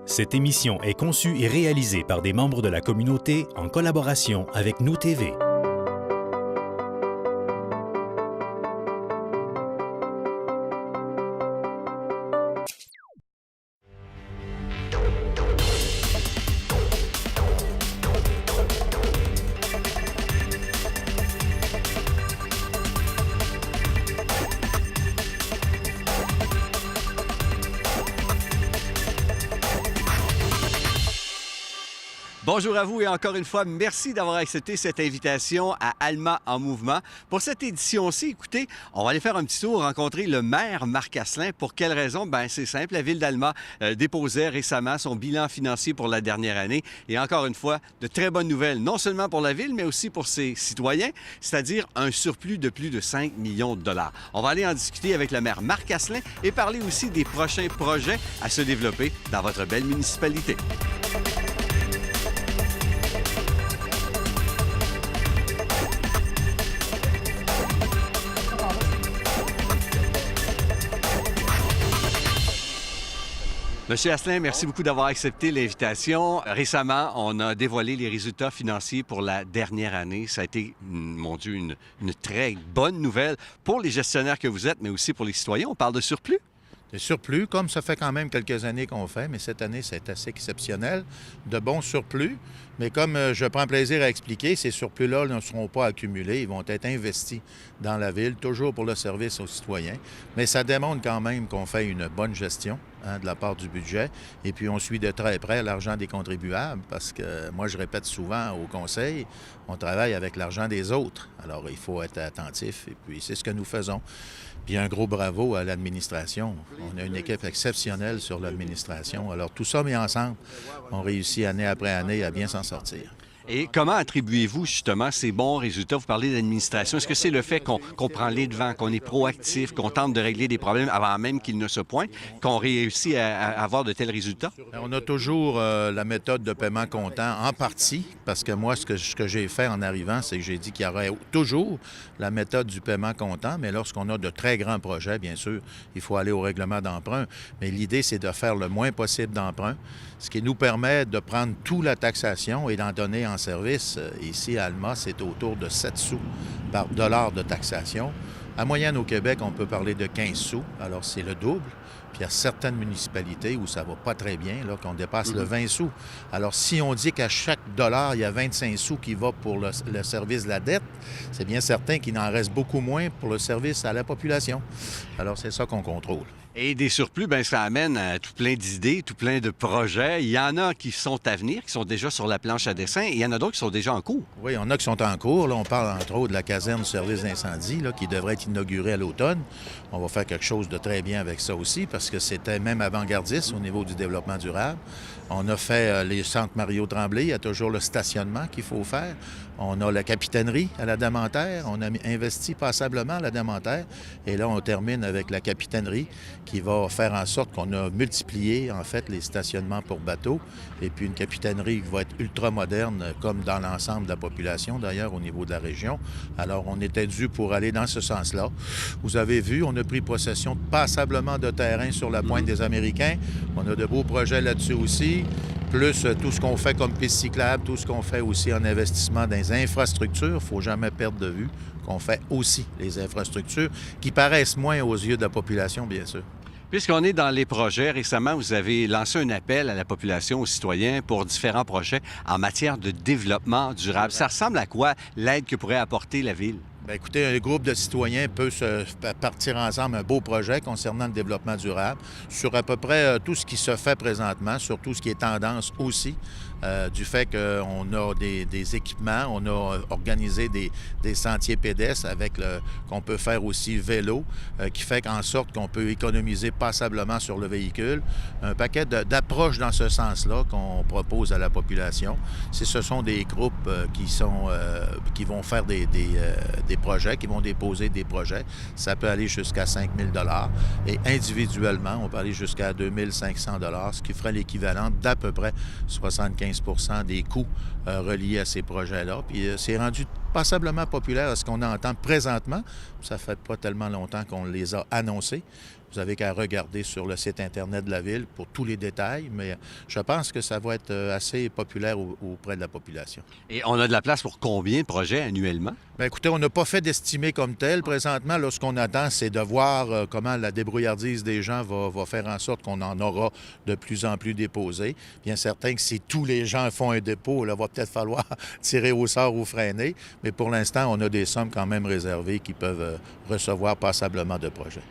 Cette émission est conçue et réalisée par des membres de la communauté en collaboration avec Nous TV. Bonjour à vous et encore une fois, merci d'avoir accepté cette invitation à Alma en mouvement. Pour cette édition-ci, écoutez, on va aller faire un petit tour, rencontrer le maire Marc Asselin. Pour quelle raison? Bien, c'est simple, la ville d'Alma déposait récemment son bilan financier pour la dernière année. Et encore une fois, de très bonnes nouvelles, non seulement pour la ville, mais aussi pour ses citoyens, c'est-à-dire un surplus de plus de 5 millions de dollars. On va aller en discuter avec le maire Marc Asselin et parler aussi des prochains projets à se développer dans votre belle municipalité. Monsieur Asselin, merci beaucoup d'avoir accepté l'invitation. Récemment, on a dévoilé les résultats financiers pour la dernière année. Ça a été, mon Dieu, une très bonne nouvelle pour les gestionnaires que vous êtes, mais aussi pour les citoyens. On parle de surplus. De surplus, comme ça fait quand même quelques années qu'on fait, mais cette année, c'est assez exceptionnel. De bons surplus, mais comme je prends plaisir à expliquer, ces surplus-là ne seront pas accumulés, ils vont être investis dans la ville, toujours pour le service aux citoyens. Mais ça démontre quand même qu'on fait une bonne gestion de la part du budget. Et puis, on suit de très près l'argent des contribuables, parce que moi, je répète souvent au conseil, on travaille avec l'argent des autres. Alors, il faut être attentif, et puis c'est ce que nous faisons. Puis un gros bravo à l'administration. On a une équipe exceptionnelle sur l'administration. Alors tout ça mis ensemble, on réussit année après année à bien s'en sortir. Et comment attribuez-vous justement ces bons résultats? Vous parlez d'administration. Est-ce que c'est le fait qu'on prend les devants, qu'on est proactif, qu'on tente de régler des problèmes avant même qu'ils ne se pointent, qu'on réussit à avoir de tels résultats? On a toujours la méthode de paiement comptant en partie, parce que moi, ce que j'ai fait en arrivant, c'est que j'ai dit qu'il y aurait toujours la méthode du paiement comptant, mais lorsqu'on a de très grands projets, bien sûr, il faut aller au règlement d'emprunt. Mais l'idée, c'est de faire le moins possible d'emprunt, ce qui nous permet de prendre toute la taxation et d'en donner en service. Ici, à Alma, c'est autour de 7 sous par dollar de taxation. À moyenne, au Québec, on peut parler de 15 sous, alors c'est le double. Puis il y a certaines municipalités où ça va pas très bien, là, qu'on dépasse le 20 sous. Alors, si on dit qu'à chaque dollar, il y a 25 sous qui va pour le service de la dette, c'est bien certain qu'il en reste beaucoup moins pour le service à la population. Alors, c'est ça qu'on contrôle. Et des surplus, bien, ça amène à tout plein d'idées, tout plein de projets. Il y en a qui sont à venir, qui sont déjà sur la planche à dessin, et il y en a d'autres qui sont déjà en cours. Oui, il y en a qui sont en cours. Là, on parle entre autres de la caserne du service d'incendie là, qui devrait être inaugurée à l'automne. On va faire quelque chose de très bien avec ça aussi parce que c'était même avant-gardiste au niveau du développement durable. On a fait les centres Mario Tremblay, il y a toujours le stationnement qu'il faut faire. On a la capitainerie à la Dementaire, on a investi passablement à la Dementaire. Et là, on termine avec la capitainerie qui va faire en sorte qu'on a multiplié, en fait, les stationnements pour bateaux. Et puis une capitainerie qui va être ultra moderne, comme dans l'ensemble de la population, d'ailleurs, au niveau de la région. Alors, on était dû pour aller dans ce sens-là. Vous avez vu, on a pris possession passablement de terrain sur la pointe des Américains. On a de beaux projets là-dessus aussi. Plus tout ce qu'on fait comme piste cyclable, tout ce qu'on fait aussi en investissement dans les infrastructures. Il ne faut jamais perdre de vue qu'on fait aussi les infrastructures qui paraissent moins aux yeux de la population, bien sûr. Puisqu'on est dans les projets, récemment, vous avez lancé un appel à la population, aux citoyens, pour différents projets en matière de développement durable. Ça ressemble à quoi l'aide que pourrait apporter la Ville? Bien, écoutez, un groupe de citoyens peut partir ensemble un beau projet concernant le développement durable sur à peu près tout ce qui se fait présentement, sur tout ce qui est tendance aussi, du fait qu'on a des équipements, on a organisé des sentiers pédestres avec qu'on peut faire aussi vélo, qui fait en sorte qu'on peut économiser passablement sur le véhicule. Un paquet d'approches dans ce sens-là qu'on propose à la population. Ce sont des groupes qui vont faire des projets, qui vont déposer des projets. Ça peut aller jusqu'à 5 000 $ et individuellement, on peut aller jusqu'à 2 500 $, ce qui ferait l'équivalent d'à peu près 75 % des coûts reliés à ces projets-là. Puis c'est rendu passablement populaire à ce qu'on entend présentement. Ça fait pas tellement longtemps qu'on les a annoncés, Vous avez qu'à regarder sur le site Internet de la Ville pour tous les détails, mais je pense que ça va être assez populaire auprès de la population. Et on a de la place pour combien de projets annuellement? Bien, écoutez, on n'a pas fait d'estimé comme tel. Présentement, là, ce qu'on attend, c'est de voir comment la débrouillardise des gens va faire en sorte qu'on en aura de plus en plus déposés. Bien certain que si tous les gens font un dépôt, il va peut-être falloir tirer au sort ou freiner. Mais pour l'instant, on a des sommes quand même réservées qui peuvent recevoir passablement de projets.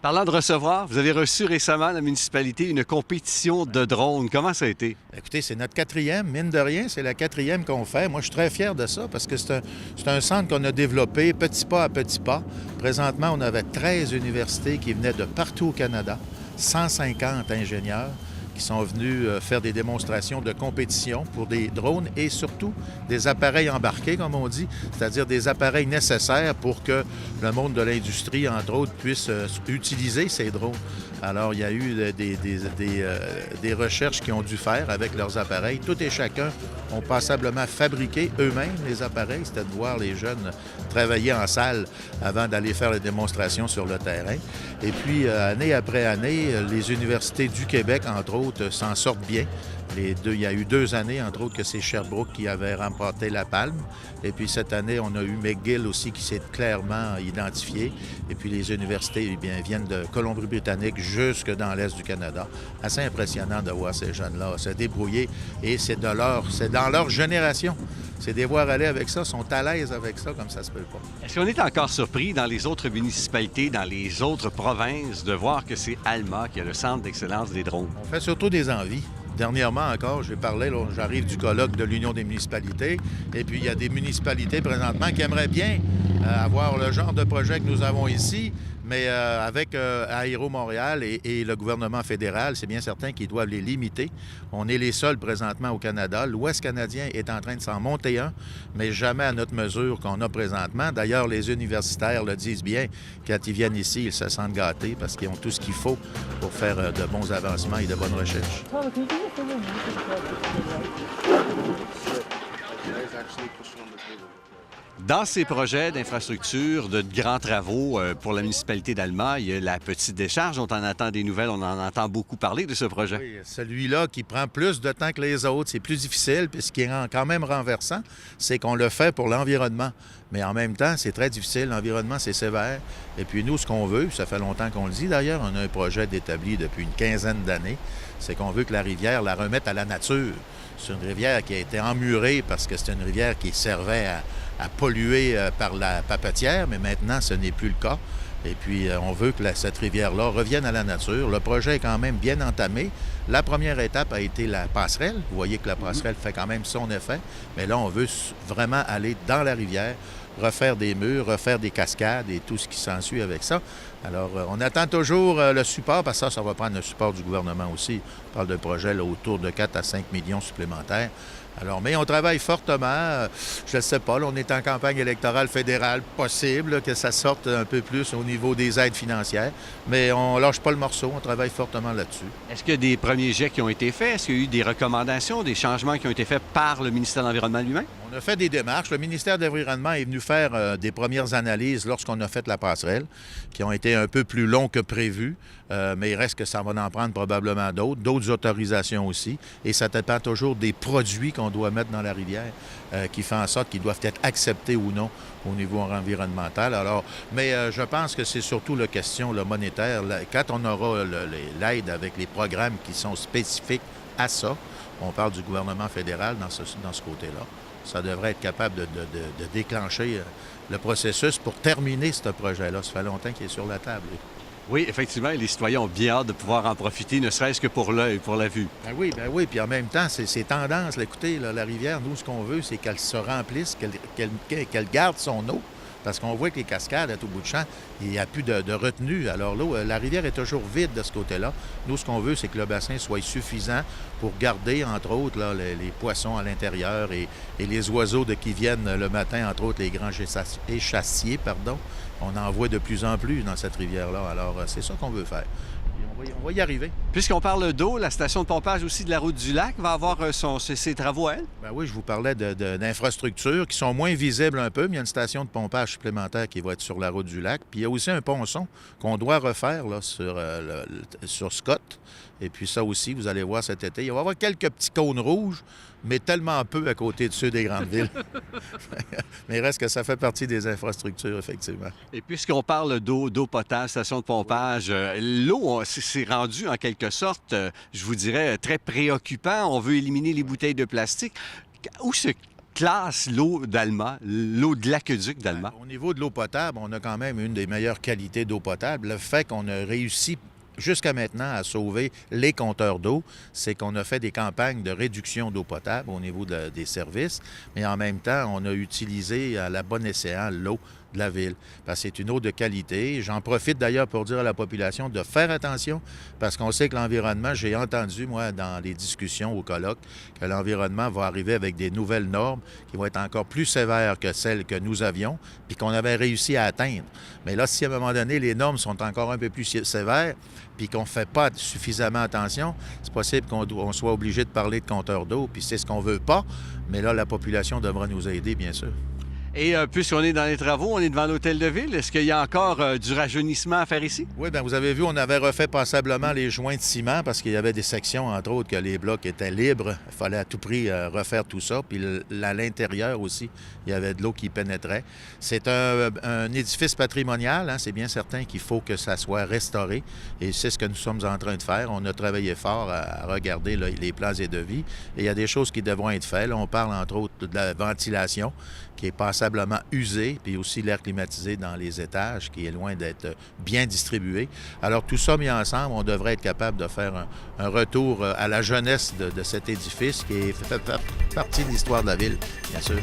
Parlant de recevoir, vous avez reçu récemment à la municipalité une compétition de drones. Comment ça a été? Écoutez, c'est notre quatrième. Mine de rien, c'est la quatrième qu'on fait. Moi, je suis très fier de ça parce que c'est un centre qu'on a développé petit pas à petit pas. Présentement, on avait 13 universités qui venaient de partout au Canada, 150 ingénieurs qui sont venus faire des démonstrations de compétition pour des drones et surtout des appareils embarqués, comme on dit, c'est-à-dire des appareils nécessaires pour que le monde de l'industrie, entre autres, puisse utiliser ces drones. Alors, il y a eu des recherches qu'ils ont dû faire avec leurs appareils. Tout et chacun ont passablement fabriqué eux-mêmes les appareils. C'était de voir les jeunes travailler en salle avant d'aller faire les démonstrations sur le terrain. Et puis, année après année, les universités du Québec, entre autres, s'en sortent bien. Il y a eu 2 années, entre autres, que c'est Sherbrooke qui avait remporté la palme. Et puis cette année, on a eu McGill aussi qui s'est clairement identifié. Et puis les universités eh bien, viennent de Colombie-Britannique jusque dans l'Est du Canada. Assez impressionnant de voir ces jeunes-là se débrouiller. Et c'est dans leur génération. C'est des voir aller avec ça, sont à l'aise avec ça comme ça se peut pas. Est-ce qu'on est encore surpris dans les autres municipalités, dans les autres provinces, de voir que c'est Alma qui a le centre d'excellence des drones? On fait surtout des envies. Dernièrement encore, j'ai parlé, j'arrive du colloque de l'Union des municipalités, et puis il y a des municipalités présentement qui aimeraient bien avoir le genre de projet que nous avons ici, mais avec Aéro Montréal et le gouvernement fédéral, c'est bien certain qu'ils doivent les limiter. On est les seuls présentement au Canada. L'Ouest canadien est en train de s'en monter un, mais jamais à notre mesure qu'on a présentement. D'ailleurs, les universitaires le disent bien, quand ils viennent ici, ils se sentent gâtés parce qu'ils ont tout ce qu'il faut pour faire de bons avancements et de bonnes recherches. Dans ces projets d'infrastructure, de grands travaux pour la municipalité d'Alma, il y a la petite décharge. On en attend des nouvelles, on en entend beaucoup parler de ce projet. Oui, celui-là qui prend plus de temps que les autres, c'est plus difficile, puis ce qui est quand même renversant, c'est qu'on le fait pour l'environnement. Mais en même temps, c'est très difficile. L'environnement, c'est sévère. Et puis nous, ce qu'on veut, ça fait longtemps qu'on le dit d'ailleurs, on a un projet établi depuis une quinzaine d'années, c'est qu'on veut que la rivière la remette à la nature. C'est une rivière qui a été emmurée parce que c'est une rivière qui servait à polluer par la papetière, mais maintenant, ce n'est plus le cas. Et puis, on veut que cette rivière-là revienne à la nature. Le projet est quand même bien entamé. La première étape a été la passerelle. Vous voyez que la passerelle fait quand même son effet. Mais là, on veut vraiment aller dans la rivière, refaire des murs, refaire des cascades et tout ce qui s'ensuit avec ça. Alors, on attend toujours le support, parce que ça va prendre le support du gouvernement aussi. On parle de projets là, autour de 4 à 5 millions supplémentaires. Alors, mais on travaille fortement. Je ne sais pas, là, on est en campagne électorale fédérale. Possible là, que ça sorte un peu plus au niveau des aides financières. Mais on lâche pas le morceau, on travaille fortement là-dessus. Est-ce qu'il y a des premiers jets qui ont été faits? Est-ce qu'il y a eu des recommandations, des changements qui ont été faits par le ministère de l'Environnement lui-même? On a fait des démarches. Le ministère de l'Environnement est venu faire des premières analyses lorsqu'on a fait la passerelle, qui ont été un peu plus longs que prévu. Mais il reste que ça va en prendre probablement d'autres autorisations aussi. Et ça dépend toujours des produits qu'on doit mettre dans la rivière qui font en sorte qu'ils doivent être acceptés ou non au niveau environnemental. Alors, mais je pense que c'est surtout la question monétaire. Quand on aura l'aide avec les programmes qui sont spécifiques à ça, on parle du gouvernement fédéral dans ce côté-là, ça devrait être capable de déclencher le processus pour terminer ce projet-là. Ça fait longtemps qu'il est sur la table. Oui, effectivement, les citoyens ont bien hâte de pouvoir en profiter, ne serait-ce que pour l'œil, pour la vue. Ben oui. Puis en même temps, c'est tendance. Là, écoutez, la rivière, nous, ce qu'on veut, c'est qu'elle se remplisse, qu'elle garde son eau. Parce qu'on voit que les cascades, à tout bout de champ, il n'y a plus de retenue. Alors l'eau, la rivière est toujours vide de ce côté-là. Nous, ce qu'on veut, c'est que le bassin soit suffisant pour garder, entre autres, là, les poissons à l'intérieur et les oiseaux qui viennent le matin, entre autres, les grands échassiers, pardon. On en voit de plus en plus dans cette rivière-là. Alors, c'est ça qu'on veut faire. On va y arriver. Puisqu'on parle d'eau, la station de pompage aussi de la route du lac va avoir ses travaux à elle? Ben oui, je vous parlais d'infrastructures qui sont moins visibles un peu, mais il y a une station de pompage supplémentaire qui va être sur la route du lac. Puis il y a aussi un ponçon qu'on doit refaire là, sur Scott. Et puis ça aussi, vous allez voir cet été. Il va y avoir quelques petits cônes rouges, mais tellement peu à côté de ceux des grandes villes. Mais il reste que ça fait partie des infrastructures, effectivement. Et puisqu'on parle d'eau potable, station de pompage, l'eau, c'est rendu en quelque sorte, je vous dirais, très préoccupant. On veut éliminer les bouteilles de plastique. Où se classe l'eau d'Alma, l'eau de l'aqueduc d'Alma? Au niveau de l'eau potable, on a quand même une des meilleures qualités d'eau potable. Le fait qu'on a réussi jusqu'à maintenant à sauver les compteurs d'eau, c'est qu'on a fait des campagnes de réduction d'eau potable au niveau des services, mais en même temps, on a utilisé à la bonne escient l'eau de la ville, parce que c'est une eau de qualité. J'en profite d'ailleurs pour dire à la population de faire attention, parce qu'on sait que l'environnement, j'ai entendu, moi, dans les discussions au colloque, que l'environnement va arriver avec des nouvelles normes qui vont être encore plus sévères que celles que nous avions, puis qu'on avait réussi à atteindre. Mais là, si à un moment donné, les normes sont encore un peu plus sévères, puis qu'on ne fait pas suffisamment attention, c'est possible qu'on soit obligé de parler de compteurs d'eau, puis c'est ce qu'on ne veut pas, mais là, la population devra nous aider, bien sûr. Et puisqu'on est dans les travaux, on est devant l'hôtel de ville. Est-ce qu'il y a encore du rajeunissement à faire ici? Oui, bien, vous avez vu, on avait refait passablement les joints de ciment parce qu'il y avait des sections, entre autres, que les blocs étaient libres. Il fallait à tout prix refaire tout ça. Puis à l'intérieur aussi, il y avait de l'eau qui pénétrait. C'est un édifice patrimonial, hein, c'est bien certain qu'il faut que ça soit restauré. Et c'est ce que nous sommes en train de faire. On a travaillé fort à regarder là, les plans et devis. Et il y a des choses qui devront être faites. Là, on parle, entre autres, de la ventilation qui est passablement usée, puis aussi l'air climatisé dans les étages, qui est loin d'être bien distribué. Alors, tout ça mis ensemble, on devrait être capable de faire un retour à la jeunesse de cet édifice qui fait partie de l'histoire de la ville, bien sûr.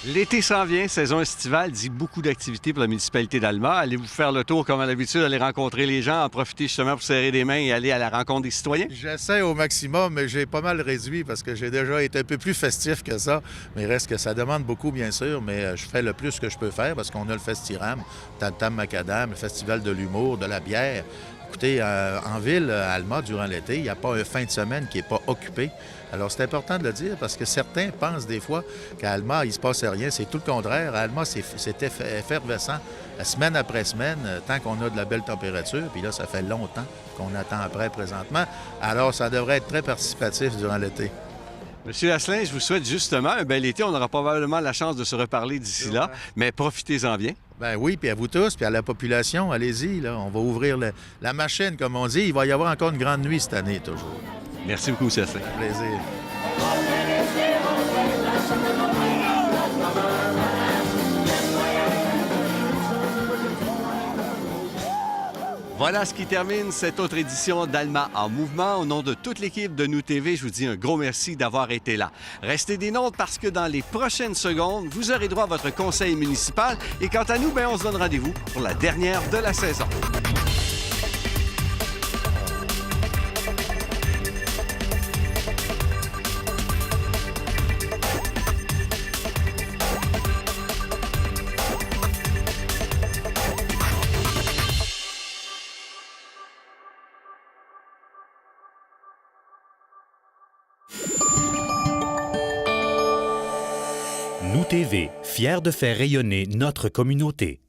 L'été s'en vient, saison estivale, dit beaucoup d'activités pour la municipalité d'Alma. Allez-vous faire le tour comme à l'habitude, aller rencontrer les gens, en profiter justement pour serrer des mains et aller à la rencontre des citoyens? J'essaie au maximum, mais j'ai pas mal réduit parce que j'ai déjà été un peu plus festif que ça. Mais il reste que ça demande beaucoup, bien sûr, mais je fais le plus que je peux faire parce qu'on a le Festiram, Tam Macadam, le Festival de l'humour, de la bière. Écoutez, en ville, à Alma, durant l'été, il n'y a pas un fin de semaine qui n'est pas occupé. Alors, c'est important de le dire parce que certains pensent des fois qu'à Alma, il ne se passait rien. C'est tout le contraire. À Alma, c'était effervescent semaine après semaine, tant qu'on a de la belle température. Puis là, ça fait longtemps qu'on attend après présentement. Alors, ça devrait être très participatif durant l'été. Monsieur Asselin, je vous souhaite justement un bel été. On aura probablement la chance de se reparler d'ici là, mais profitez-en bien. Ben oui, puis à vous tous, puis à la population, allez-y, là. On va ouvrir la machine, comme on dit. Il va y avoir encore une grande nuit cette année, toujours. Merci beaucoup, monsieur Asselin. Un plaisir. Voilà ce qui termine cette autre édition d'Alma en mouvement. Au nom de toute l'équipe de Nous TV, je vous dis un gros merci d'avoir été là. Restez des nôtres parce que dans les prochaines secondes, vous aurez droit à votre conseil municipal. Et quant à nous, on se donne rendez-vous pour la dernière de la saison. Nous TV, fiers de faire rayonner notre communauté.